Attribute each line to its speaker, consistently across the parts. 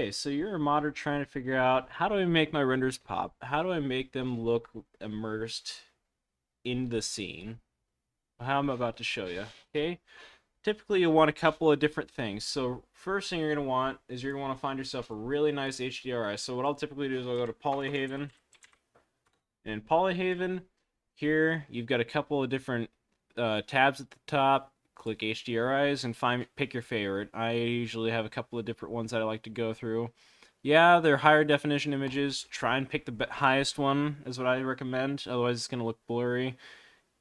Speaker 1: Okay, so you're a modder trying to figure out how do I make my renders pop? How do I make them look immersed in the scene? How I'm about to show you. Okay, typically you'll want a couple of different things. So first thing you're going to want is you're going to want to find yourself a really nice HDRI. So what I'll typically do is I'll go to Polyhaven. And in Polyhaven, here you've got a couple of different tabs at the top. Click HDRIs and pick your favorite. I usually have a couple of different ones that I like to go through. Yeah, they're higher definition images. Try and pick the highest one is what I recommend. Otherwise, it's going to look blurry.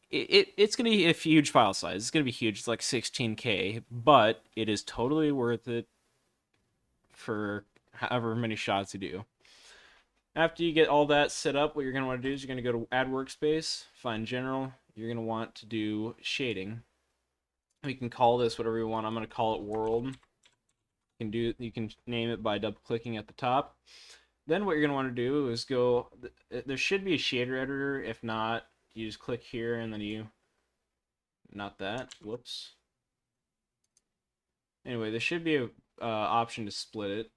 Speaker 1: It's going to be a huge file size. It's going to be huge. It's like 16K, but it is totally worth it for however many shots you do. After you get all that set up, what you're going to want to do is you're going to go to Add Workspace, find General. You're going to want to do Shading. We can call this whatever you want. I'm going to call it World. You can name it by double clicking at the top. Then what you're going to want to do is go, there should be a shader editor. If not, you just click here and then not that, whoops. Anyway, there should be a option to split it.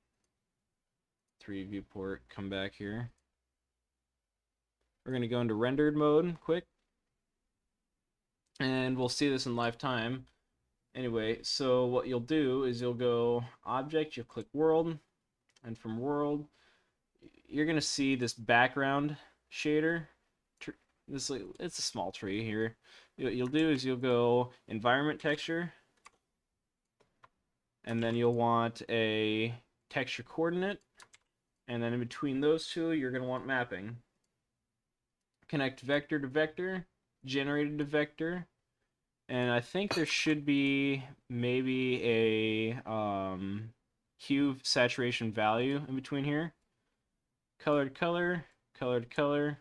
Speaker 1: 3 viewport, come back here. We're going to go into rendered mode quick. And we'll see this in live time. Anyway, so what you'll do is you'll go Object, you'll click World, and from World, you're going to see this background shader. It's a small tree here. What you'll do is you'll go Environment Texture, and then you'll want a Texture Coordinate, and then in between those two, you're going to want Mapping. Connect Vector to Vector, Generated to Vector, and I think there should be maybe a hue saturation value in between here. Color to color, color to color.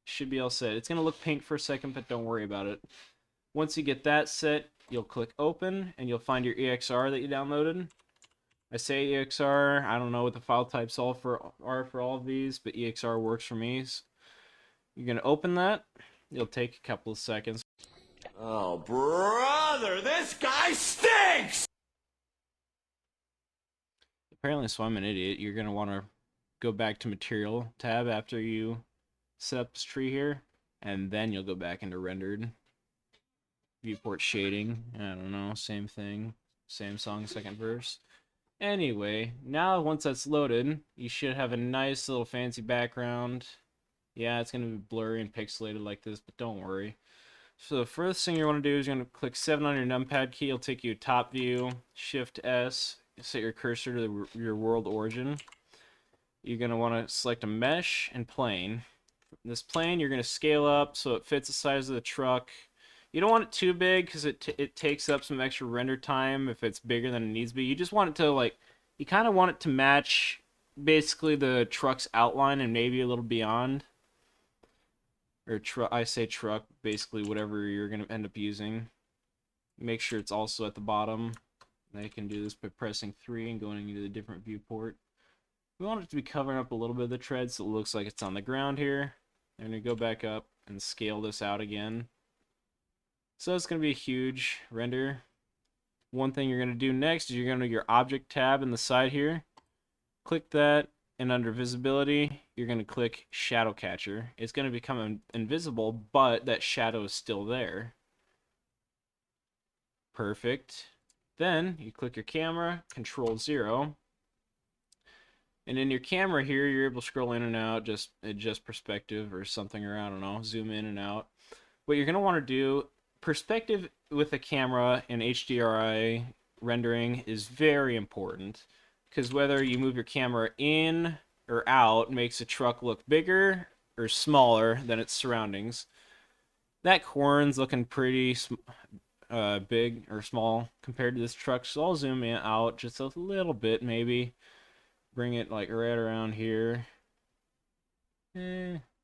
Speaker 1: Should be all set. It's going to look pink for a second, but don't worry about it. Once you get that set, you'll click Open, and you'll find your EXR that you downloaded. I say EXR, I don't know what the file types are for all of these, but EXR works for me. So you're going to open that. It'll take a couple of seconds.
Speaker 2: Oh, brother, this guy stinks!
Speaker 1: Apparently, so I'm an idiot. You're going to want to go back to Material tab after you set up this tree here, and then you'll go back into Rendered. Viewport Shading, I don't know, same thing. Same song, second verse. Anyway, now once that's loaded, you should have a nice little fancy background. Yeah, it's going to be blurry and pixelated like this, but don't worry. So the first thing you want to do is you're going to click 7 on your numpad key. It'll take you to top view, Shift S, set your cursor to your world origin. You're going to want to select a mesh and plane. This plane you're going to scale up so it fits the size of the truck. You don't want it too big because it takes up some extra render time if it's bigger than it needs to be. You just want it to you kind of want it to match basically the truck's outline and maybe a little beyond. Or I say truck, basically whatever you're going to end up using. Make sure it's also at the bottom. Now you can do this by pressing 3 and going into the different viewport. We want it to be covering up a little bit of the tread so it looks like it's on the ground here. I'm going to go back up and scale this out again. So it's going to be a huge render. One thing you're going to do next is you're going to your Object tab in the side here. Click that. And under visibility, you're going to click shadow catcher. It's going to become invisible, but that shadow is still there. Perfect. Then you click your camera, Control 0. And in your camera here, you're able to scroll in and out, adjust perspective or something, or I don't know, zoom in and out. What you're going to want to do, perspective with a camera and HDRI rendering is very important. Because whether you move your camera in or out makes the truck look bigger or smaller than its surroundings. That corn's looking pretty big or small compared to this truck, so I'll zoom in out just a little bit maybe. Bring it like right around here.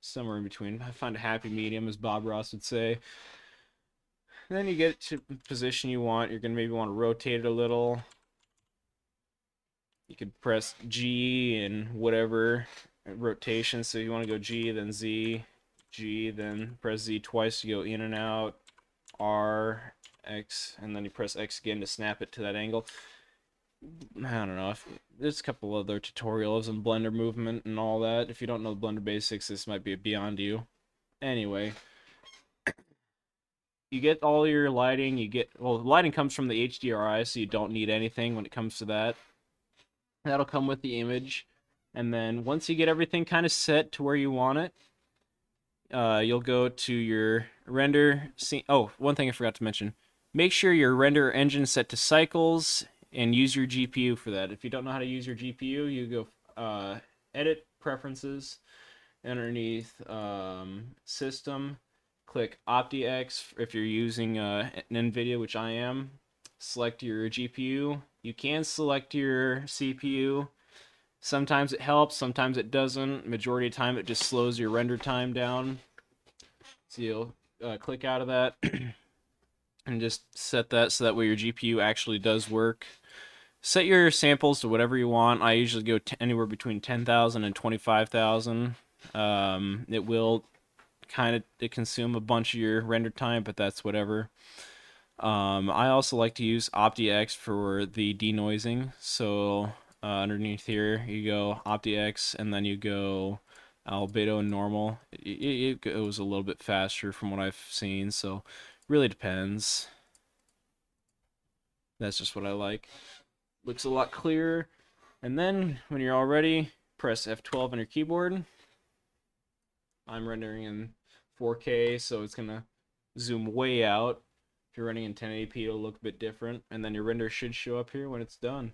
Speaker 1: Somewhere in between. I find a happy medium, as Bob Ross would say. And then you get it to the position you want. You're going to maybe want to rotate it a little. You could press G and whatever rotation. So you want to go G, then Z, G, then press Z twice to go in and out. R, X, and then you press X again to snap it to that angle. I don't know. There's a couple other tutorials on Blender movement and all that. If you don't know the Blender basics, this might be beyond you. Anyway, you get all your lighting. Well, the lighting comes from the HDRI, so you don't need anything when it comes to that. That'll come with the image. And then once you get everything kind of set to where you want it, you'll go to your render scene. Oh, one thing I forgot to mention. Make sure your render engine is set to cycles and use your GPU for that. If you don't know how to use your GPU, you go edit preferences underneath system. Click OptiX if you're using an NVIDIA, which I am. Select your GPU. You can select your CPU. Sometimes it helps, sometimes it doesn't. Majority of the time, it just slows your render time down. So you'll click out of that and just set that so that way your GPU actually does work. Set your samples to whatever you want. I usually go anywhere between 10,000 and 25,000. It will kind of consume a bunch of your render time, but that's whatever. I also like to use OptiX for the denoising. So underneath here, you go OptiX, and then you go albedo and normal. It goes a little bit faster from what I've seen, so really depends. That's just what I like. Looks a lot clearer. And then when you're all ready, press F12 on your keyboard. I'm rendering in 4K, so it's gonna zoom way out. If you're running in 1080p, it'll look a bit different, and then your render should show up here when it's done.